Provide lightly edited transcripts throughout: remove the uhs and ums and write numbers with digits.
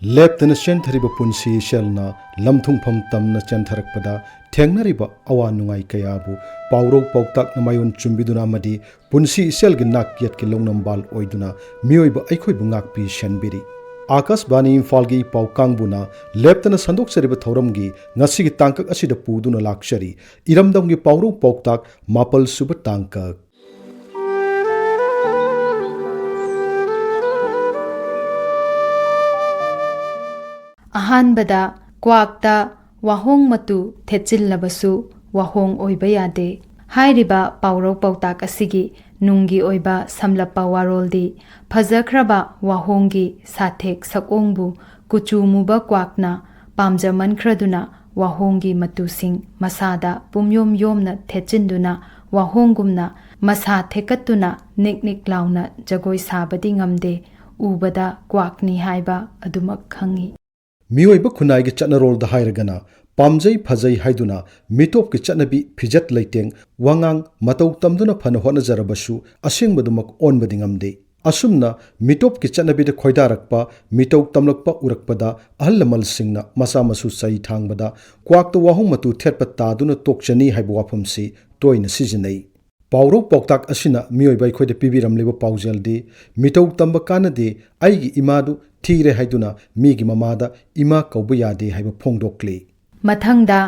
ꯂꯦꯞꯇꯅ ꯆꯦꯟꯊꯔꯤꯕ ꯄꯨꯟꯁꯤ ꯁꯦꯜꯅ ꯂꯝꯊꯨꯡꯐꯝ ꯇꯝꯅ ꯆꯦꯟꯊꯔꯛꯄꯗ ꯊꯦꯡꯅꯔꯤꯕ ꯑꯋꯥ ꯅꯨꯡꯉꯥꯏ ꯀꯌꯥꯕꯨ ꯄꯥꯎꯔꯧ ꯄꯥꯎꯇꯥꯛꯅ ꯃꯥꯌꯣꯟ ꯆꯨꯝꯕꯤꯗꯨꯅ ꯑꯃꯗꯤ ꯄꯨꯟꯁꯤ ꯏꯁꯦꯜꯒꯤ ꯅꯥꯛ ꯌꯦꯠꯀꯤ ꯂꯧꯅꯝꯕꯥꯜ ꯑꯣꯏꯗꯨꯅ ꯃꯤꯑꯣꯏꯕ ꯑꯩꯈꯣꯏꯕꯨ ꯉꯥꯛꯄꯤ ꯁꯦꯟꯕꯤꯔꯤ꯫ ꯑꯥꯀꯥꯁꯕꯥꯅꯤ ꯏꯝꯐꯥꯜꯒꯤ ꯄꯥꯎ ꯀꯥꯡꯕꯨꯅ ꯂꯦꯞꯇꯅ ꯁꯟꯗꯣꯛꯆꯔꯤꯕ ꯊꯧꯔꯝꯒꯤ ꯉꯁꯤꯒꯤ ꯇꯥꯡꯀꯛ ꯑꯁꯤꯗ ꯄꯨꯗꯨꯅ ꯂꯥꯛꯆꯔꯤ ꯏꯔꯝꯗꯝꯒꯤ ꯄꯥꯎꯔꯧ ꯄꯥꯎꯇꯥꯛ 9 ꯁꯨꯕ ꯇꯥꯡꯀꯛ꯫ ꯑꯍꯥꯟꯕꯗ ꯀ꯭ꯋꯥꯛꯇ ꯋꯥꯍꯣꯡ ꯃꯇꯨ ꯊꯦꯠꯆꯤꯜꯂꯕꯁꯨ ꯋꯥꯍꯣꯡ ꯑꯣꯏꯕ ꯌꯥꯗꯦ꯫ ꯍꯥꯏꯔꯤꯕ ꯄꯥꯎꯔꯧ ꯄꯥꯎꯇꯥꯛ ꯑꯁꯤꯒꯤ ꯅꯨꯡꯒꯤ ꯑꯣꯏꯕ ꯁꯝꯂꯞꯄ ꯋꯥꯔꯣꯜꯗꯤ ꯐꯖꯈ꯭ꯔꯕ ꯋꯥꯍꯣꯡꯒꯤ ꯁꯥꯊꯦꯛ ꯁꯛꯑꯣꯡꯕꯨ ꯀꯨꯆꯨ ꯃꯨꯕ ꯀ꯭ꯋꯥꯛꯅ ꯄꯥꯝꯖꯃꯟꯈ꯭ꯔꯗꯨꯅ ꯋꯥꯍꯣꯡꯒꯤ ꯃꯇꯨꯁꯤꯡ ꯃꯁꯥꯗ ꯄꯨꯝꯌꯣꯝ ꯌꯣꯝꯅ ꯊꯦꯠꯆꯤꯟꯗꯨꯅ ꯋꯥꯍꯣꯡꯒꯨꯝꯅ ꯃꯁꯥ ꯊꯦꯛꯀꯠꯇꯨꯅ ꯅꯤꯛ ꯅꯤꯛ ꯂꯥꯎꯅ ꯖꯒꯣꯏ ꯁꯥꯕꯗꯤ ꯉꯝꯗꯦ, ꯎꯕꯗ ꯀ꯭ꯋꯥꯛꯅꯤ ꯍꯥꯏꯕ ꯑꯗꯨꯃꯛ ꯈꯪꯏ꯫ ꯃꯤꯑꯣꯏꯕ ꯈꯨꯟꯅꯥꯏꯒꯤ ꯆꯠꯅꯔꯣꯜꯗ ꯍꯥꯏꯔꯒꯅ ꯄꯥꯝꯖꯩ ꯐꯖꯩ ꯍꯥꯏꯗꯨꯅ ꯃꯤꯇꯣꯞꯀꯤ ꯆꯠꯅꯕꯤ ꯐꯤꯖꯠ ꯂꯩꯇꯦꯡ ꯋꯥꯉꯥꯡ ꯃꯇꯧ ꯇꯝꯗꯨꯅ ꯐꯅ ꯍꯣꯠꯅꯖꯔꯕꯁꯨ ꯑꯁꯦꯡꯕꯗꯨꯃꯛ ꯑꯣꯟꯕꯗꯤ ꯉꯝꯗꯦ꯫ ꯑꯁꯨꯝꯅ ꯃꯤꯇꯣꯞꯀꯤ ꯆꯠꯅꯕꯤꯗ ꯈꯣꯏꯗꯥꯔꯛꯄ ꯃꯤꯇꯧ ꯇꯝꯂꯛꯄ ꯎꯔꯛꯄꯗ ꯑꯍꯜ ꯂꯃꯟꯁꯤꯡꯅ ꯃꯆꯥ ꯃꯁꯨ ꯆꯩ ꯊꯥꯡꯕꯗ ꯀ꯭ꯋꯥꯛꯇ ꯋꯥꯍꯣꯡ ꯃꯇꯨ ꯊꯦꯠꯄ ꯇꯥꯗꯨꯅ ꯇꯣꯛꯆꯅꯤ ꯍꯥꯏꯕ ꯋꯥꯐꯝꯁꯤ ꯇꯣꯏꯅ ꯁꯤꯖꯤꯟꯅꯩ꯫ ꯄꯥꯎꯔꯧ ꯄꯥꯎꯇꯥꯛ ꯑꯁꯤꯅ ꯃꯤꯑꯣꯏꯕ ꯑꯩꯈꯣꯏꯗ ꯄꯤꯕꯤꯔꯝꯂꯤꯕ ꯄꯥꯎꯖꯦꯜꯗꯤ ꯃꯤꯇꯧ ꯇꯝꯕ ꯀꯥꯟꯅꯗꯦ, ꯑꯩꯒꯤ ꯏꯃꯥꯗꯨ ꯊꯤꯔꯦ ꯍꯥꯏꯗꯨꯅ ꯃꯤꯒꯤ ꯃꯃꯥꯗ ꯏꯃꯥ ꯀꯧꯕ ꯌꯥꯗꯦ ꯍꯥꯏꯕ ꯐꯣꯡꯗꯣꯛꯂꯤ꯫ ꯃꯊꯪꯗ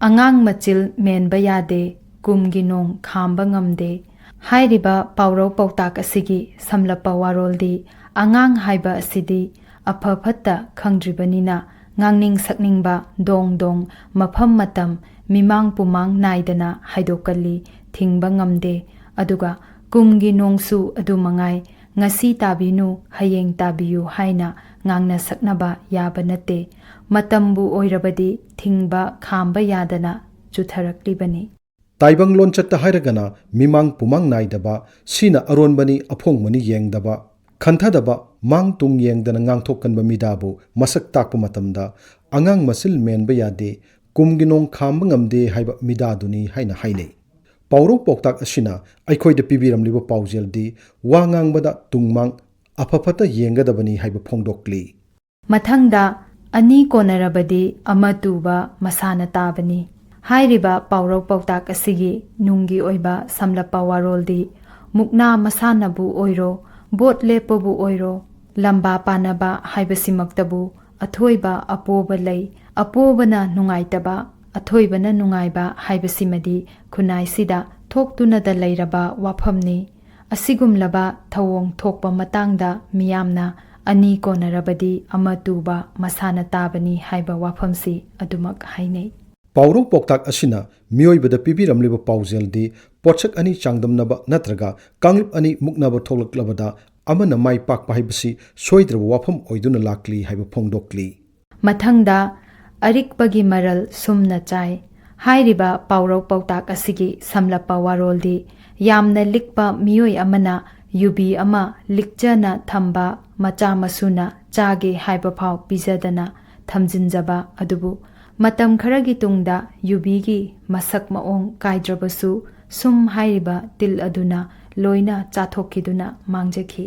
ꯑꯉꯥꯡ ꯃꯆꯤꯜ ꯃꯦꯟꯕ ꯌꯥꯗꯦ, ꯀꯨꯝꯒꯤ ꯅꯣꯡ ꯈꯥꯝꯕ ꯉꯝꯗꯦ꯫ ꯍꯥꯏꯔꯤꯕ ꯄꯥꯎꯔꯧ ꯄꯥꯎꯇꯥꯛ ꯑꯁꯤꯒꯤ ꯁꯝꯂꯞꯄ ꯋꯥꯔꯣꯜꯗꯤ ꯑꯉꯥꯡ ꯍꯥꯏꯕ ꯑꯁꯤꯗꯤ ꯑꯐ ꯐꯠꯇ ꯈꯪꯗ꯭ꯔꯤꯕꯅꯤꯅ ꯉꯥꯡꯅꯤꯡ ꯁꯛꯅꯤꯡꯕ ꯗꯣꯡ ꯗꯣꯡ ꯃꯐꯝ ꯃꯇꯝ ꯃꯤꯃꯥꯡ ꯄꯨꯃꯥꯡ ꯅꯥꯏꯗꯅ ꯍꯥꯏꯗꯣꯛꯀꯜꯂꯤ, ꯊꯤꯡꯕ ꯉꯝꯗꯦ꯫ ꯑꯗꯨꯒ ꯀꯨꯝꯒꯤ ꯅꯣꯡꯁꯨ ꯑꯗꯨꯃꯉꯥꯏ, ꯉꯁꯤ ꯇꯥꯕꯤꯅꯨ ꯍꯌꯦꯡ ꯇꯥꯕꯤꯌꯨ ꯍꯥꯏꯅ ꯉꯥꯡꯅ ꯁꯛꯅꯕ ꯌꯥꯕ ꯅꯠꯇꯦ, ꯃꯇꯝꯕꯨ ꯑꯣꯏꯔꯕꯗꯤ ꯊꯤꯡꯕ ꯈꯥꯝꯕ ꯌꯥꯗꯅ ꯆꯨꯊꯔꯛꯂꯤꯕꯅꯤ꯫ ꯇꯥꯏꯕꯪ ꯂꯣꯟꯆꯠꯇ ꯍꯥꯏꯔꯒꯅ ꯃꯤꯃꯥꯡ ꯄꯨꯃꯥꯡ ꯅꯥꯏꯗꯕ, ꯁꯤꯅ ꯑꯔꯣꯟꯕꯅꯤ ꯑꯐꯣꯡꯕꯅꯤ ꯌꯦꯡꯗꯕ, ꯈꯟꯊꯗꯕ, ꯃꯥꯡ ꯇꯨꯡ ꯌꯦꯡꯗꯅ ꯉꯥꯡꯊꯣꯛꯀꯟꯕ ꯃꯤꯗꯥꯕꯨ ꯃꯁꯛ ꯇꯥꯛꯄ ꯃꯇꯝꯗ ꯑꯉꯥꯡ ꯃꯆꯤꯜ ꯃꯦꯟꯕ ꯌꯥꯗꯦ, ꯀꯨꯝꯒꯤ ꯅꯣꯡ ꯈꯥꯝꯕ ꯉꯝꯗꯦ ꯍꯥꯏꯕ ꯃꯤꯗꯥꯗꯨꯅꯤ ꯍꯥꯏꯅ ꯍꯥꯏꯅꯩ꯫ ꯄꯥꯎꯔꯧ ꯄꯥꯎꯇꯥꯛ ꯑꯁꯤꯅ ꯑꯩꯈꯣꯏꯗ ꯄꯤꯕꯤꯔꯝꯂꯤꯕ ꯄꯥꯎꯖꯦꯜꯗꯤ ꯋꯥ ꯉꯥꯡꯕꯗ ꯇꯨꯡꯃꯥꯡ ꯑꯐ ꯐꯠꯇ ꯌꯦꯡꯒꯗꯕꯅꯤ ꯍꯥꯏꯕ ꯐꯣꯡꯗꯣꯛꯂꯤ꯫ ꯃꯊꯪꯗ ꯑꯅꯤ ꯀꯣꯟꯅꯔꯕꯗꯤ ꯑꯃ ꯇꯨꯕ ꯃꯁꯥꯅ ꯇꯥꯕꯅꯤ꯫ ꯍꯥꯏꯔꯤꯕ ꯄꯥꯎꯔꯧ ꯄꯥꯎꯇꯥꯛ ꯑꯁꯤꯒꯤ ꯅꯨꯡꯒꯤ ꯑꯣꯏꯕ ꯁꯝꯂꯞꯄ ꯋꯥꯔꯣꯜꯗꯤ ꯃꯨꯛꯅꯥ ꯃꯁꯥꯟꯅꯕꯨ ꯑꯣꯏꯔꯣ, ꯕꯣꯠ ꯂꯦꯞꯄꯕꯨ ꯑꯣꯏꯔꯣ, ꯂꯝꯕꯥ ꯄꯥꯅꯕ ꯍꯥꯏꯕꯁꯤꯃꯛꯇꯕꯨ ꯑꯊꯣꯏꯕ ꯑꯄꯣꯕ ꯂꯩ, ꯑꯄꯣꯕꯅ ꯅꯨꯡꯉꯥꯏꯇꯕ, ꯑꯊꯣꯏꯕꯅ ꯅꯨꯡꯉꯥꯏꯕ ꯍꯥꯏꯕꯁꯤꯃꯗꯤ ꯈꯨꯟꯅꯥꯏꯁꯤꯗ ꯊꯣꯛꯇꯨꯅꯗ ꯂꯩꯔꯕ ꯋꯥꯐꯝꯅꯤ꯫ ꯑꯁꯤꯒꯨꯝꯂꯕ ꯊꯧꯑꯣꯡ ꯊꯣꯛꯄ ꯃꯇꯥꯡꯗ ꯃꯤꯌꯥꯝꯅ ꯑꯅꯤ ꯀꯣꯟꯅꯔꯕꯗꯤ ꯑꯃ ꯇꯨꯕ ꯃꯁꯥꯅ ꯇꯥꯕꯅꯤ ꯍꯥꯏꯕ ꯋꯥꯐꯝꯁꯤ ꯑꯗꯨꯃꯛ ꯍꯥꯏꯅꯩ꯫ ꯄꯥꯎꯔꯧ ꯄꯥꯎꯇꯥꯛ ꯑꯁꯤꯅ ꯃꯤꯑꯣꯏꯕꯗ ꯄꯤꯕꯤꯔꯝꯂꯤꯕ ꯄꯥꯎꯖꯦꯜꯗꯤ ꯄꯣꯠꯁꯛ ꯑꯅꯤ ꯆꯥꯡꯗꯝꯅꯕ ꯅꯠꯇ꯭ꯔꯒ ꯀꯥꯡꯂꯨꯞ ꯑꯅꯤ ꯃꯨꯛꯅꯕ ꯊꯣꯛꯂꯛꯂꯕꯗ ꯑꯃꯅ ꯃꯥꯏ ꯄꯥꯛꯄ ꯍꯥꯏꯕꯁꯤ ꯁꯣꯏꯗ꯭ꯔꯕ ꯋꯥꯐꯝ ꯑꯣꯏꯗꯨꯅ ꯂꯥꯛꯂꯤ ꯍꯥꯏꯕ ꯐꯣꯡꯗꯣꯛꯂꯤ꯫ ꯃꯊꯪꯗ ꯑꯔꯤꯛꯄꯒꯤ ꯃꯔꯜ ꯁꯨꯝꯅ ꯆꯥꯏ꯫ ꯍꯥꯏꯔꯤꯕ ꯄꯥꯎꯔꯧ ꯄꯥꯎꯇꯥꯛ ꯑꯁꯤꯒꯤ ꯁꯝꯂꯞꯄ ꯋꯥꯔꯣꯜꯗꯤ ꯌꯥꯝꯅ ꯂꯤꯛꯄ ꯃꯤꯑꯣꯏ ꯑꯃꯅ ꯌꯨꯕꯤ ꯑꯃ ꯂꯤꯛꯆꯅ ꯊꯝꯕ ꯃꯆꯥ ꯃꯁꯨꯅ ꯆꯥꯒꯦ ꯍꯥꯏꯕꯐꯥꯎ ꯄꯤꯖꯗꯅ ꯊꯝꯖꯤꯟꯖꯕ ꯑꯗꯨꯕꯨ ꯃꯇꯝ ꯈꯔꯒꯤ ꯇꯨꯡꯗ ꯌꯨꯕꯤꯒꯤ ꯃꯁꯛ ꯃꯑꯣꯡ ꯀꯥꯏꯗ꯭ꯔꯕꯁꯨ ꯁꯨꯝ ꯍꯥꯏꯔꯤꯕ ꯇꯤꯜ ꯑꯗꯨꯅ ꯂꯣꯏꯅ ꯆꯥꯊꯣꯛꯈꯤꯗꯨꯅ ꯃꯥꯡꯖꯈꯤ꯫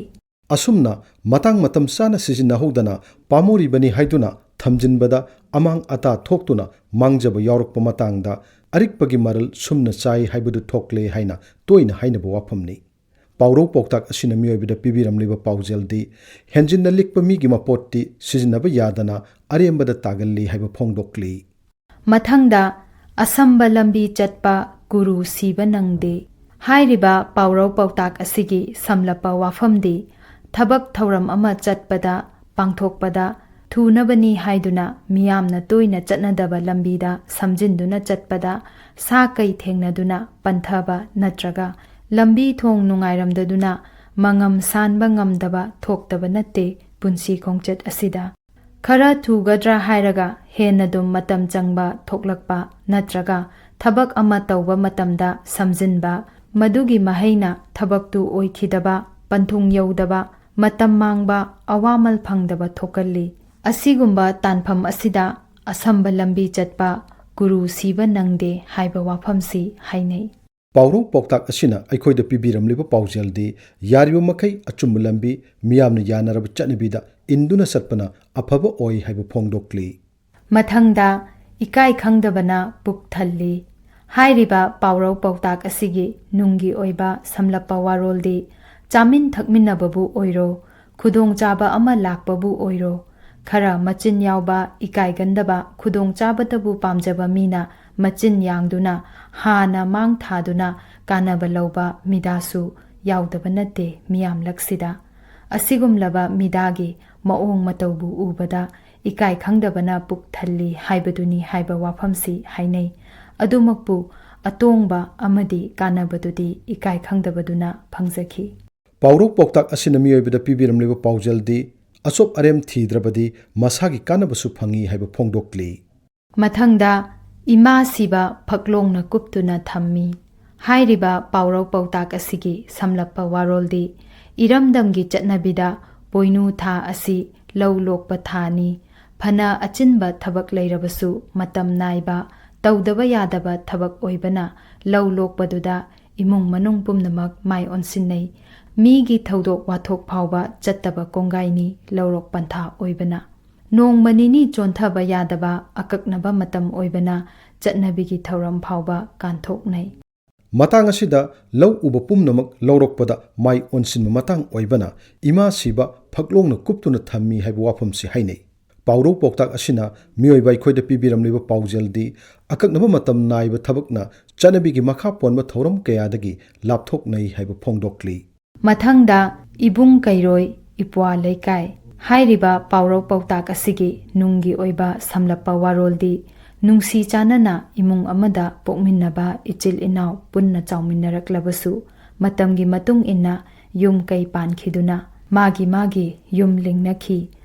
ꯑꯁꯨꯝꯅ ꯃꯇꯥꯡ ꯃꯇꯝ ꯆꯥꯅ ꯁꯤꯖꯤꯟꯅꯍꯧꯗꯅ ꯄꯥꯝꯃꯨꯔꯤꯕꯅꯤ ꯍꯥꯏꯗꯨꯅ ꯊꯝꯖꯤꯟꯕꯗ ꯑꯃꯥꯡ ꯑꯇꯥ ꯊꯣꯛꯇꯨꯅ ꯃꯥꯡꯖꯕ ꯌꯥꯎꯔꯛꯄ ꯃꯇꯥꯡꯗ ꯑꯔꯤꯛꯄꯒꯤ ꯃꯔꯜ ꯁꯨꯝꯅ ꯆꯥꯏ ꯍꯥꯏꯕꯗු ꯊꯣꯛꯂꯦ ꯍꯥꯏꯅ ꯇꯣꯏꯅ ꯍꯥꯏꯅꯕ ꯋꯥꯐꯝꯅꯤ꯫ ꯄꯥꯎꯔꯧ ꯄꯥꯎꯇꯥꯛ ꯑꯁꯤꯅ ꯃꯤꯑꯣꯏꯕꯗ ꯄꯤꯕꯤꯔꯝꯂꯤꯕ ꯄꯥꯎꯖꯦꯜꯗꯤ ꯍꯦꯟꯖꯤꯟꯅ ꯂꯤꯛꯄ ꯃꯤꯒꯤ ꯃꯄꯣꯠꯇꯤ ꯁꯤꯖꯤꯟꯅꯕ ꯌꯥꯗꯅ ꯑꯔꯦꯝꯕꯗ ꯇꯥꯒꯜꯂꯤ ꯍꯥꯏꯕ ꯐꯣꯡꯗꯣꯛꯂꯤ꯫ ꯃꯊꯪꯗ ꯑꯁꯝꯕ ꯂꯝꯕꯤ ꯆꯠꯄ ꯒꯨꯔꯨ ꯁꯤꯕ ꯅꯪꯗꯦ꯫ ꯍꯥꯏꯔꯤꯕ ꯄꯥꯎꯔꯧ ꯄꯥꯎꯇꯥꯛ ꯑꯁꯤꯒꯤ ꯁꯝꯂꯞꯄ ꯋꯥꯐꯝꯗꯤ ꯊꯕꯛ ꯊꯧꯔꯝ ꯑꯃ ꯆꯠꯄꯗ ꯄꯥꯡꯊꯣꯛꯄꯗ ꯊꯨꯅꯕꯅꯤ ꯍꯥꯏꯗꯨꯅ ꯃꯤꯌꯥꯝꯅ ꯇꯣꯏꯅ ꯆꯠꯅꯗꯕ ꯂꯝꯕꯤꯗ ꯁꯝꯖꯤꯟꯗꯨꯅ ꯆꯠꯄꯗ ꯁꯥ ꯀꯩ ꯊꯦꯡꯅꯗꯨꯅ ꯄꯟꯊꯕ ꯅꯠꯇ꯭ꯔꯒ ꯂꯝꯕꯤ ꯊꯣꯡ ꯅꯨꯡꯉꯥꯏꯔꯝꯗꯗꯨꯅ ꯃꯉꯝ ꯁꯥꯟꯕ ꯉꯝꯗꯕ ꯊꯣꯛꯇꯕ ꯅꯠꯇꯦ ꯄꯨꯟꯁꯤ ꯈꯣꯡꯆꯠ ꯑꯁꯤꯗ꯫ ꯈꯔ ꯊꯨꯒꯗ꯭ꯔꯥ ꯍꯥꯏꯔꯒ ꯍꯦꯟꯅꯗꯨꯝ ꯃꯇꯝ ꯆꯪꯕ ꯊꯣꯛꯂꯛꯄ ꯅꯠꯇ꯭ꯔꯒ ꯊꯕꯛ ꯑꯃ ꯇꯧꯕ ꯃꯇꯝꯗ ꯁꯝꯖꯤꯟꯕ, ꯃꯗꯨꯒꯤ ꯃꯍꯩꯅ ꯊꯕꯛꯇꯨ ꯑꯣꯏꯈꯤꯗꯕ, ꯄꯟꯊꯨꯡ ꯌꯧꯗꯕ, ꯃꯇꯝ ꯃꯥꯡꯕ, ꯑꯋꯥꯃꯜ ꯐꯪꯗꯕ ꯊꯣꯛꯀꯜꯂꯤ꯫ ꯑꯁꯤꯒꯨꯝꯕ ꯇꯥꯟꯐꯝ ꯑꯁꯤꯗ ꯑꯁꯝꯕ ꯂꯝꯕꯤ ꯆꯠꯄ ꯒꯨꯔꯨ ꯁꯤꯕ ꯅꯪꯗꯦ ꯍꯥꯏꯕ ꯋꯥꯐꯝꯁꯤ ꯍꯥꯏꯅꯩ꯫ ꯄꯥꯎꯔꯧ ꯄꯥꯎꯇꯥꯛ ꯑꯁꯤꯅ ꯑꯩꯈꯣꯏꯗ ꯄꯤꯕꯤꯔꯝꯂꯤꯕ ꯄꯥꯎꯖꯦꯜꯗꯤ ꯌꯥꯔꯤꯕ ꯃꯈꯩ ꯑꯆꯨꯝꯕ ꯂꯝꯕꯤ, ꯃꯤꯌꯥꯝꯅ ꯌꯥꯅꯔꯕ ꯆꯠꯅꯕꯤꯗ ꯏꯟꯗꯨꯅ ꯆꯠꯄꯅ ꯑꯐꯕ ꯑꯣꯏ ꯍꯥꯏꯕ ꯐꯣꯡꯗꯣꯛꯂꯤ꯫ ꯃꯊꯪꯗ ꯏꯀꯥꯏ ꯈꯪꯗꯕꯅ ꯄꯨꯛ ꯊꯜꯂꯤ꯫ ꯍꯥꯏꯔꯤꯕ ꯄꯥꯎꯔꯧ ꯄꯥꯎꯇꯥꯛ ꯑꯁꯤꯒꯤ ꯅꯨꯡꯒꯤ ꯑꯣꯏꯕ ꯁꯝꯂꯞꯄ ꯋꯥꯔꯣꯜꯗꯤ ꯆꯥꯃꯤꯟ ꯊꯛꯃꯤꯟꯅꯕꯕꯨ ꯑꯣꯏꯔꯣ, ꯈꯨꯗꯣꯡꯆꯥꯕ ꯑꯃ ꯂꯥꯛꯄꯕꯨ ꯑꯣꯏꯔꯣ, ꯈꯔ ꯃꯆꯤꯟ ꯌꯥꯎꯕ ꯏꯀꯥꯏꯒꯟꯗꯕ ꯈꯨꯗꯣꯡꯆꯥꯕꯇꯕꯨ ꯄꯥꯝꯖꯕ ꯃꯤꯅ ꯃꯆꯤꯟ ꯌꯥꯡꯗꯨꯅ ꯍꯥꯟꯅ ꯃꯥꯡ ꯊꯥꯗꯨꯅ ꯀꯥꯟꯅꯕ ꯂꯧꯕ ꯃꯤꯗꯥꯁꯨ ꯌꯥꯎꯗꯕ ꯅꯠꯇꯦ ꯃꯤꯌꯥꯝꯂꯛꯁꯤꯗ꯫ ꯑꯁꯤꯒꯨꯝꯂꯕ ꯃꯤꯗꯥꯒꯤ ꯃꯑꯣꯡ ꯃꯇꯧꯕꯨ ꯎꯕꯗ ꯏꯀꯥꯏ ꯈꯪꯗꯕꯅ ꯄꯨꯛ ꯊꯜꯂꯤ ꯍꯥꯏꯕꯗꯨꯅꯤ ꯍꯥꯏꯕ ꯋꯥꯐꯝꯁꯤ ꯍꯥꯏꯅꯩ꯫ ꯑꯗꯨꯃꯛꯄꯨ ꯑꯇꯣꯡꯕ ꯑꯃꯗꯤ ꯀꯥꯟꯅꯕꯗꯨꯗꯤ ꯏꯀꯥꯏ ꯈꯪꯗꯕꯗꯨꯅ ꯐꯪꯖꯈꯤ꯫ ꯄꯥꯎꯔꯧ ꯄꯥꯎꯇꯥꯛ ꯑꯁꯤꯅ ꯃꯤꯑꯣꯏꯕꯗ ꯄꯤꯕꯤꯔꯝꯂꯤꯕ ꯄꯥꯎꯖꯦꯜꯗꯤ ꯑꯆꯣꯞ ꯑꯔꯦꯝ ꯊꯤꯗ꯭ꯔꯕꯗꯤ ꯃꯁꯥꯒꯤ ꯀꯥꯟꯅꯕꯁꯨ ꯐꯪꯏ ꯍꯥꯏꯕ ꯐꯣꯡꯗꯣꯛꯂꯤ꯫ ꯃꯊꯪꯗ ꯏꯃꯥ ꯁꯤꯕ ꯐꯛꯂꯣꯡꯅ ꯀꯨꯞꯇꯨꯅ ꯊꯝꯃꯤ꯫ ꯍꯥꯏꯔꯤꯕ ꯄꯥꯎꯔꯧ ꯄꯥꯎꯇꯥꯛ ꯑꯁꯤꯒꯤ ꯁꯝꯂꯞꯄ ꯋꯥꯔꯣꯜꯗꯤ ꯏꯔꯝꯗꯝꯒꯤ ꯆꯠꯅꯕꯤꯗ ꯄꯣꯏꯅꯨ ꯊꯥ ꯑꯁꯤ ꯂꯧ ꯂꯣꯛꯄ ꯊꯥꯅꯤ꯫ ꯐꯅ ꯑꯆꯤꯟꯕ ꯊꯕꯛ ꯂꯩꯔꯕꯁꯨ ꯃꯇꯝ ナꯏꯕ, ꯇꯧꯗꯕ ꯌꯥꯗꯕ ꯊꯕꯛ ꯑꯣꯏꯕꯅ ꯂꯧ ꯂꯣꯛꯄꯗꯨꯗ ꯏꯃꯨꯡ ꯃꯅꯨꯡ ꯄꯨꯝꯅꯃꯛ ꯃꯥꯏ ꯑꯣꯟꯁꯤꯟꯅꯩ꯫ ꯃꯤꯒꯤ ꯊꯧꯗꯣꯛ ꯋꯥꯊꯣꯛ ꯐꯥꯎꯕ ꯆꯠꯇꯕ ꯀꯣꯡꯒꯥꯏꯅꯤ ꯂꯧꯔꯣꯛ ꯄꯟꯊꯥ ꯑꯣꯏꯕꯅ꯫ ꯅꯣꯡꯃ ꯅꯤꯅꯤ ꯆꯣꯟꯊꯕ ꯌꯥꯗꯕ ꯑꯀꯛꯅꯕ ꯃꯇꯝ ꯑꯣꯏꯕꯅ ꯆꯠꯅꯕꯤꯒꯤ ꯊꯧꯔꯝ ꯐꯥꯎꯕ ꯀꯥꯟꯊꯣꯛꯅꯩ꯫ ꯃꯇꯥꯡ ꯑꯁꯤꯗ ꯂꯧ ꯎꯕ ꯄꯨꯝꯅꯃꯛ ꯂꯧꯔꯣꯛꯄꯗ ꯃꯥꯏ ꯑꯣꯟꯁꯤꯟꯕ ꯃꯇꯥꯡ ꯑꯣꯏꯕꯅ ꯏꯃꯥ ꯁꯤꯕ ꯐꯛꯂꯣꯡꯅ ꯀꯨꯞꯇꯨꯅ ꯊꯝꯃꯤ ꯍꯥꯏꯕ ꯋꯥꯐꯝꯁꯤ ꯍꯥꯏꯅꯩ꯫ ꯄꯥꯎꯔꯧ ꯄꯥꯎꯇꯥꯛ ꯑꯁꯤꯅ ꯃꯤꯑꯣꯏꯕ ꯑꯩꯈꯣꯏꯗ ꯄꯤꯕꯤꯔꯝꯂꯤꯕ ꯄꯥꯎꯖꯦꯜꯗꯤ ꯑꯀꯛꯅꯕ ꯃꯇꯝ ꯅꯥꯏꯕ ꯊꯕꯛꯅ ꯆꯠꯅꯕꯤꯒꯤ ꯃꯈꯥ ꯄꯣꯟꯕ ꯊꯧꯔꯝ ꯀꯌꯥꯗꯒꯤ ꯂꯥꯞꯊꯣꯛꯅꯩ ꯍꯥꯏꯕ ꯐꯣꯡꯗꯣꯛꯂꯤ꯫ ꯃꯊꯪꯗ ꯏꯕꯨꯡ ꯀꯩꯔꯣꯏ ꯏꯄ꯭ꯋꯥ ꯂꯩꯀꯥꯏ꯫ ꯍꯥꯏꯔꯤꯕ ꯄꯥꯎꯔꯧ ꯄꯥꯎꯇꯥꯛ ꯑꯁꯤꯒꯤ ꯅꯨꯡꯒꯤ ꯑꯣꯏꯕ ꯁꯝꯂꯞꯄ ꯋꯥꯔꯣꯜꯗꯤ ꯅꯨꯡꯁꯤ ꯆꯥꯟꯅꯅ ꯏꯃꯨꯡ ꯑꯃꯗ ꯄꯣꯛꯃꯤꯟꯅꯕ ꯏꯆꯤꯜ ꯏꯅꯥꯎ ꯄꯨꯟꯅ ꯆꯥꯎꯃꯤꯟꯅꯔꯛꯂꯕꯁꯨ ꯃꯇꯝꯒꯤ ꯃꯇꯨꯡ ꯏꯟꯅ ꯌꯨꯝ ꯀꯩ ꯄꯥꯟꯈꯤꯗꯨꯅ ꯃꯥꯒꯤ ꯃꯥꯒꯤ ꯌꯨꯝ ꯂꯤꯡꯅꯈꯤ꯫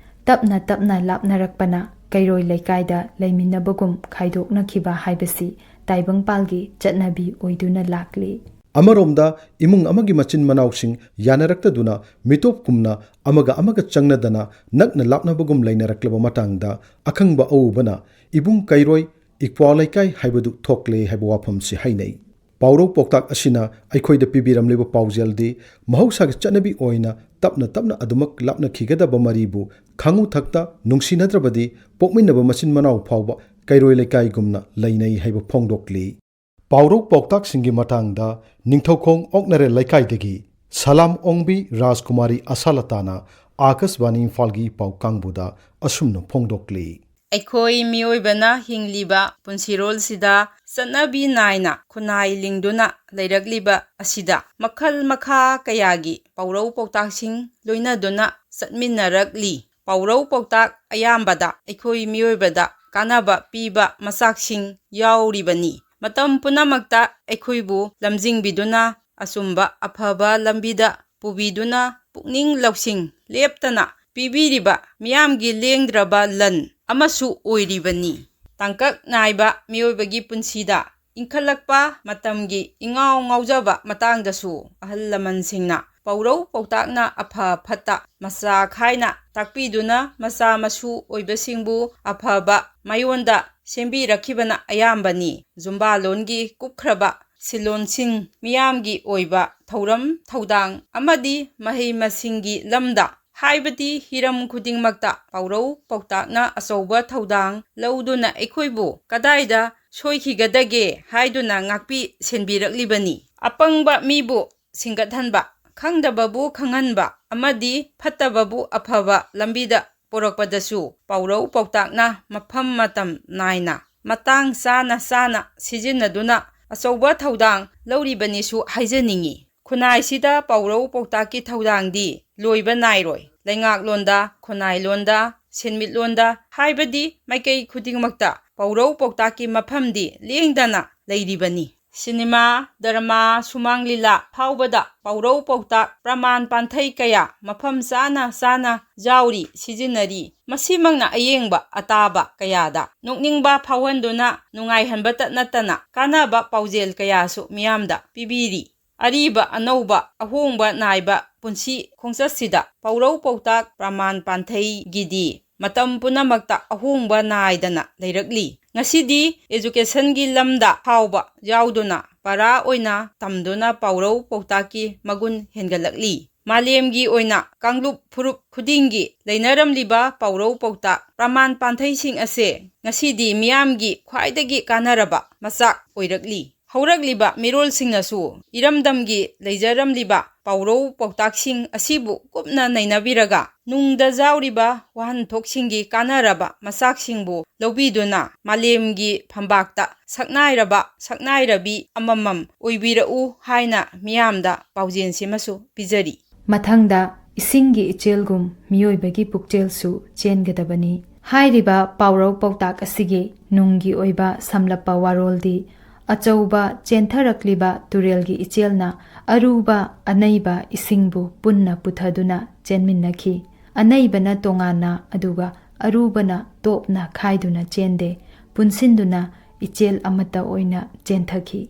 ꯇꯞꯅ ꯇꯞꯅ ꯂꯥꯞꯅꯔꯛꯄꯅ ꯀꯩꯔꯣꯏ ꯂꯩꯀꯥꯏꯗ ꯂꯩꯃꯤꯟꯅꯕꯒꯨꯝ ꯈꯥꯏꯗꯣꯛꯅꯈꯤꯕ ꯍꯥꯏꯕꯁꯤ ꯇꯥꯏꯕꯪꯄꯥꯜꯒꯤ ꯆꯠꯅꯕꯤ ꯑꯣꯏꯗꯨꯅ ꯂꯥꯛꯂꯤ꯫ ꯑꯃꯔꯣꯝꯗ ꯏꯃꯨꯡ ꯑꯃꯒꯤ ꯃꯆꯤꯟ ꯃꯅꯥꯎꯁꯤꯡ ꯌꯥꯅꯔꯛꯇꯗꯨꯅ ꯃꯤꯇꯣꯞꯀꯨꯝꯅ ꯑꯃꯒ ꯑꯃꯒ ꯆꯪꯅꯗꯅ ꯅꯛꯅ ꯂꯥꯞꯅꯕꯒꯨꯝ ꯂꯩꯅꯔꯛꯂꯕ ꯃꯇꯥꯡꯗ ꯑꯈꯪꯕ ꯑꯎꯕꯅ ꯏꯕꯨꯡ ꯀꯩꯔꯣꯏ ꯏꯄ꯭ꯋꯥ ꯂꯩꯀꯥꯏ ꯍꯥꯏꯕꯗꯨ ꯊꯣꯛꯂꯦ ꯍꯥꯏꯕ ꯋꯥꯐꯝꯁꯤ ꯍꯥꯏꯅꯩ꯫ ꯄꯥꯎꯔꯧ ꯄꯥꯎꯇꯥꯛ ꯑꯁꯤꯅ ꯑꯩꯈꯣꯏꯗ ꯄꯤꯕꯤꯔꯝꯂꯤꯕ ꯄꯥꯎꯖꯦꯜꯗꯤ ꯃꯍꯧꯁꯥꯒꯤ ꯆꯠꯅꯕꯤ ꯑꯣꯏꯅ ꯇꯞꯅ ꯇꯞꯅ ꯑꯗꯨꯃꯛ ꯂꯥꯞꯅꯈꯤꯒꯗꯕ ꯃꯔꯤꯕꯨ ꯈꯥꯉꯨ ꯊꯛꯇ ꯅꯨꯡꯁꯤꯅꯗ꯭ꯔꯕꯗꯤ ꯄꯣꯛꯃꯤꯟꯅꯕ ꯃꯆꯤꯟ ꯃꯅꯥꯎ ꯐꯥꯎꯕ ꯀꯩꯔꯣꯏ ꯂꯩꯀꯥꯏꯒꯨꯝꯅ ꯂꯩꯅꯩ ꯍꯥꯏꯕ ꯐꯣꯡꯗꯣꯛꯂꯤ꯫ ꯄꯥꯎꯔꯧ ꯄꯥꯎꯇꯥꯛꯁꯤꯡꯒꯤ ꯃꯇꯥꯡꯗ ꯅꯤꯡꯊꯧꯈꯣꯡ ꯑꯣꯛꯅꯔꯦꯜ ꯂꯩꯀꯥꯏꯗꯒꯤ ꯁꯂꯥꯝ ꯑꯣꯡꯕꯤ ꯔꯥꯖꯀꯨꯃꯥꯔꯤ ꯑꯁꯥꯂꯇꯥꯅ ꯑꯥꯀꯥꯁꯕꯥꯅꯤ ꯏꯝꯐꯥꯜꯒꯤ ꯄꯥꯎ ꯀꯥꯡꯕꯨꯗ ꯑꯁꯨꯝꯅ ꯐꯣꯡꯗꯣꯛꯂꯤ꯫ ꯑꯩꯈꯣꯏ ꯃꯤꯑꯣꯏꯕꯅ ꯍꯤꯡꯂꯤꯕ ꯄꯨꯟꯁꯤꯔꯣꯜꯁꯤꯗ ꯆꯠꯅꯕꯤ ꯅꯥꯏꯅ ꯈꯨꯟꯅꯥꯏ ꯂꯤꯡꯗꯨꯅ ꯂꯩꯔꯛꯂꯤꯕ ꯑꯁꯤꯗ ꯃꯈꯜ ꯃꯈꯥ ꯀꯌꯥꯒꯤ ꯄꯥꯎꯔꯧ ꯄꯥꯎꯇꯥꯛꯁꯤꯡ ꯂꯣꯏꯅꯗꯨꯅ ꯆꯠꯃꯤꯟꯅꯔꯛꯂꯤ꯫ ꯄꯥꯎꯔꯧ ꯄꯥꯎꯇꯥꯛ ꯑꯌꯥꯝꯕꯗ ꯑꯩꯈꯣꯏ ꯃꯤꯑꯣꯏꯕꯗ ꯀꯥꯟꯅꯕ ꯄꯤꯕ ꯃꯆꯥꯛꯁꯤꯡ ꯌꯥꯎꯔꯤꯕꯅꯤ꯫ ꯃꯇꯝ ꯄꯨꯝꯅꯃꯛꯇ ꯑꯩꯈꯣꯏꯕꯨ ꯂꯝꯖꯤꯡꯕꯤꯗꯨꯅ ꯑꯆꯨꯝꯕ ꯑꯐꯕ ꯂꯝꯕꯤꯗ ꯄꯨꯕꯤꯗꯨꯅ ꯄꯨꯛꯅꯤꯡ ꯂꯧꯁꯤꯡ ꯂꯦꯞꯇꯅ ꯄꯤꯕꯤꯔꯤꯕ ꯃꯤꯌꯥꯝꯒꯤ ꯂꯦꯡꯗ꯭ꯔꯕ ꯂꯟ ꯑꯃꯁꯨ ꯑꯣꯏꯔꯤꯕꯅꯤ꯫ ꯇꯥꯡꯀꯛ ꯅꯥꯏꯕ ꯃꯤꯑꯣꯏꯕꯒꯤ ꯄꯨꯟꯁꯤꯗ ꯏꯟꯈꯠꯂꯛꯄ ꯃꯇꯝꯒꯤ ꯏꯉꯥꯎ ꯉꯥꯎꯖꯕ ꯃꯇꯥꯡꯗꯁꯨ ꯑꯍꯜ ꯂꯃꯟꯁꯤꯡꯅ ꯄꯥꯎꯔꯧ ꯄꯥꯎꯇꯥꯛꯅ ꯑꯐ ꯐꯠꯇ ꯃꯆꯥ ꯈꯥꯏꯅ ꯇꯥꯛꯄꯤꯗꯨꯅ ꯃꯆꯥ ꯃꯁꯨ ꯑꯣꯏꯕꯁꯤꯡꯕꯨ ꯑꯐꯕ ꯃꯥꯏꯌꯣꯟꯗ ꯁꯦꯝꯕꯤꯔꯛꯈꯤꯕꯅ ꯑꯌꯥꯝꯕꯅꯤ꯫ ꯖꯨꯝꯕꯥꯂꯣꯟꯒꯤ ꯀꯨꯞꯈ꯭ꯔꯕ ꯁꯤꯂꯣꯟꯁꯤꯡ, ꯃꯤꯌꯥꯝꯒꯤ ꯑꯣꯏꯕ ꯊꯧꯔꯝ ꯊꯧꯗꯥꯡ ꯑꯃꯗꯤ ꯃꯍꯩ ꯃꯁꯤꯡꯒꯤ ꯂꯝꯗ ꯍꯥꯏꯕꯗꯤ ꯍꯤꯔꯝ ꯈꯨꯗꯤꯡꯃꯛꯇ ꯄꯥꯎꯔꯧ ꯄꯥꯎꯇꯥꯛꯅ ꯑꯆꯧꯕ ꯊꯧꯗꯥꯡ ꯂꯧꯗꯨꯅ ꯑꯩꯈꯣꯏꯕꯨ ꯀꯗꯥꯏꯗ ꯁꯣꯏꯈꯤꯒꯗꯒꯦ ꯍꯥꯏꯗꯨꯅ ꯉꯥꯛꯄꯤ ꯁꯦꯟꯕꯤꯔꯛꯂꯤꯕꯅꯤ꯫ ꯑꯄꯪꯕ ꯃꯤꯕꯨ ꯁꯤꯡꯒꯠꯍꯟꯕ, ꯈꯪꯗꯕꯕꯨ ꯈꯪꯍꯟꯕ ꯑꯃꯗꯤ ꯐꯠꯇꯕꯕꯨ ꯑꯐꯕ ꯂꯝꯕꯤꯗ ꯄꯨꯔꯛꯄꯗꯁꯨ ꯄꯥꯎꯔꯧ ꯄꯥꯎꯇꯥꯛꯅ ꯃꯐꯝ ꯃꯇꯝ ꯅꯥꯏꯅ ꯃꯇꯥꯡ ꯆꯥꯅ ꯆꯥꯅ ꯁꯤꯖꯤꯟꯅꯗꯨꯅ ꯑꯆꯧꯕ ꯊꯧꯗꯥꯡ ꯂꯧꯔꯤꯕꯅꯤꯁꯨ ꯍꯥꯏꯖꯅꯤꯡꯏ꯫ ꯈꯨꯟꯅꯥꯏꯁꯤꯗ ꯄꯥꯎꯔꯧ ꯄꯥꯎꯇꯥꯛꯀꯤ ꯊꯧꯗꯥꯡꯗꯤ ꯂꯣꯏꯕ ꯅꯥꯏꯔꯣꯏ꯫ ꯂꯩꯉꯥꯛꯂꯣꯟꯗ, ꯈꯨꯟꯅꯥꯏꯂꯣꯟꯗ, ꯁꯦꯟꯃꯤꯠꯂꯣꯟꯗ ꯍꯥꯏꯕꯗꯤ ꯃꯥꯏꯀꯩ ꯈꯨꯗꯤꯡꯃꯛꯇ ꯄꯥꯎꯔꯧ ꯄꯥꯎꯇꯥꯛꯀꯤ ꯃꯐꯝꯗꯤ ꯂꯦꯡꯗꯅ ꯂꯩꯔꯤꯕꯅꯤ꯫ ꯁꯤꯅꯦꯃꯥ, ꯗꯔꯃꯥ, ꯁꯨꯃꯥꯡ ꯂꯤꯂꯥ ꯐꯥꯎꯕꯗ ꯄꯥꯎꯔꯧ ꯄꯥꯎꯇꯥꯛ ꯄ꯭ꯔꯃꯥꯟ ꯄꯥꯟꯊꯩ ꯀꯌꯥ ꯃꯐꯝ ꯆꯥꯅ ꯆꯥꯅ ꯌꯥꯎꯔꯤ, ꯁꯤꯖꯤꯟꯅꯔꯤ꯫ ꯃꯁꯤꯃꯛꯅ ꯑꯌꯦꯡꯕ ꯑꯇꯥꯕ ꯀꯌꯥꯗ ꯅꯣꯛꯅꯤꯡꯕ ꯐꯥꯎꯍꯟꯗꯨꯅ ꯅꯨꯡꯉꯥꯏꯍꯟꯕꯇ ꯅꯠꯇꯅ ꯀꯥꯟꯅꯕ ꯄꯥꯎꯖꯦꯜ ꯀꯌꯥꯁꯨ ꯃꯤꯌꯥꯝꯗ ꯄꯤꯕꯤꯔꯤ꯫ ꯑꯔꯤꯕ ꯑꯅꯧꯕ ꯑꯍꯣꯡꯕ ꯅꯥꯏꯕ ꯄꯨꯟꯁꯤ ꯈꯣꯡꯆꯠꯁꯤꯗ ꯄꯥꯎꯔꯧ ꯄꯥꯎꯇꯥꯛ ꯄ꯭ꯔꯃꯥꯟ ꯄꯥꯟꯊꯩꯒꯤꯗꯤ ꯃꯇꯝ ꯄꯨꯝꯅꯃꯛꯇ ꯑꯍꯣꯡꯕ ꯅꯥꯏꯗꯅ ꯂꯩꯔꯛꯂꯤ꯫ ꯉꯁꯤꯗꯤ ꯑꯦꯖꯨꯀꯦꯁꯟꯒꯤ ꯂꯝꯗ ꯐꯥꯎꯕ ꯌꯥꯎꯗꯨꯅ ꯄꯔꯥ ꯑꯣꯏꯅ ꯇꯝꯗꯨꯅ ꯄꯥꯎꯔꯧ ꯄꯥꯎꯇꯥꯛꯀꯤ ꯃꯒꯨꯟ ꯍꯦꯟꯒꯠꯂꯛꯂꯤ꯫ Malemgi oina kanglup furup khudingi leinaramliba paurau pautak praman panthaising ase ngasidi miyamgi khwaidagi kanaraba masak oirakli. Haurakliba mirolsingnasu iramdamgi leijaramliba paurau pautaksing asibu kupna nainabiraga nungda jauriba wahanthoksingi kanaraba masaksingbu lobiduna malemgi phambakta saknairabi amamam oibirau haina miyamda paujensimasu pijari. Mathangda isingi ichelgum miyoibagi pukchelsu chengadabani. Hairiba paurau pautak asigi nungi oiba samlapa waroldi achauba chentharakliba turelgi ichelna aruba anaiba isingbu punna puthaduna chenminnakhi. Anaibana tongana aduga arubana topna khaiduna chende punsinduna ichel amata oina chenthaki.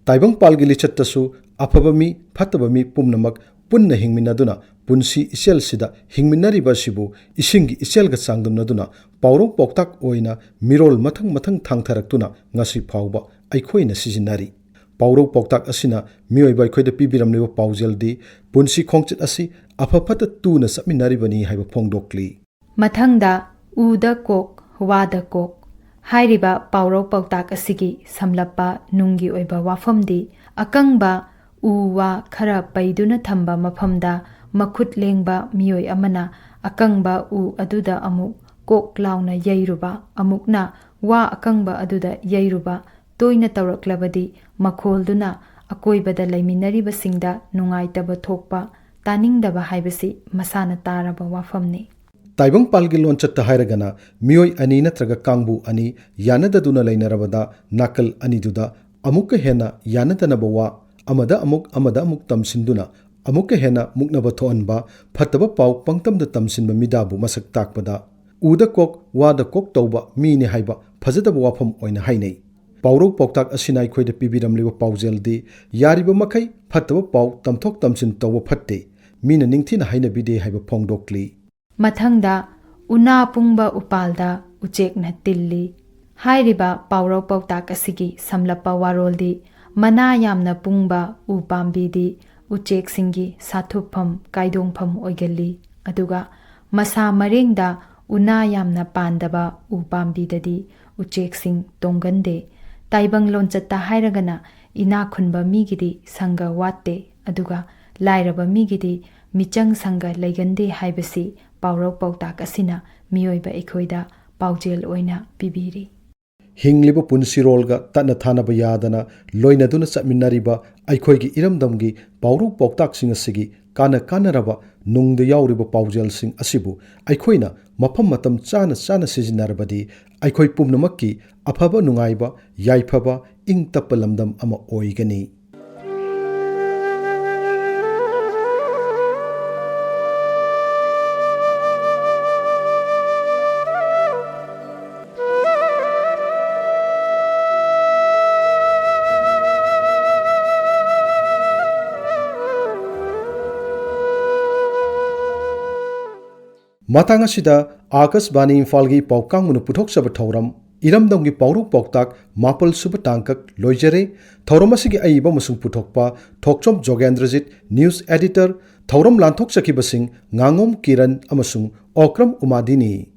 Taibang palgi lichattasu afabami phatabami pumnamak punna hingminaduna punsi isel sida hingminariba sibu isingi iselga sangdumnaduna paurau pautak oina mirol mathang thangtharaktuna ngasi phawba aikhoina sijinari. Paurau pautak asina miyoiba aikhoida pibiramliba paujeldi punsi khongchit asi afafata tuna sapminaribani haiba phongdokli. Mathangda uda kok wada kok hairiba paurau pautak asigi samlapa nungi oiba wafamdi akangba uwa khara paiduna thamba mafamda makhut lengba miyoi amana akangba u aduda amuk kok launa yairuba amukna wa akangba aduda yairuba toina tawraklabadi makholduna akoibada laiminaribasingda nungaitaba thokpa taningdaba haibasi masana taraba wafamni. Taibang palgi lonchatta hairagana miyoi ani natraga kangbu ani yanadaduna lainarabada nakal aniduda amuka hena yanadanaba wa amada amuk tamsinduna amuka hena muknaba thoanba phataba pau pangtamda tamsinba midabu masak takpada uda kok wada kok tauba mini haiba phajadaba wafam oina hainei. Paurau pautak asina aikhoida pibiramliba paujeldi yariba makai phataba pau tamthok tamsin tauba phatte mina ningthina haina bide haiba phongdokli. Mathangda una pungba upalda uchekna tilli. Hairiba paurau pautak asigi samlapa waroldi mana yamna pungba upambidi uchek singi sathupam kaidongpham oigali aduga masa marengda una yamna pandaba upambidadi uchek sing tongande. Taibang lonchatta hairagana ina khunba migidi sanga watte aduga lairaba migidi michang sanga laigande haibasi paurau pautak asina miyoiba ekhoida paujel oina pibiri. Hingliba punsirolga tatna thanaba yadana loinaduna chapminariba aikhoigi iramdamgi paurau pautak sing asigi kanaraba nungda yauriba paujelsing asibu aikhoina mafam matam chana sijinarabadi aikhoi pumnamakki afaba nungaiba yaifaba ingtappa lamdam ama oigani. Matang asida Akashvani Imphal paukangmunu puthokchaba thauram iramdamgi paurau pautak mapal suba tangkak loijare thauram asigi aiba musung puthokpa thokchom Jogendrajit news editor thauram lanthok chakibasing Ngangom Kiran amasung Okram Umadini.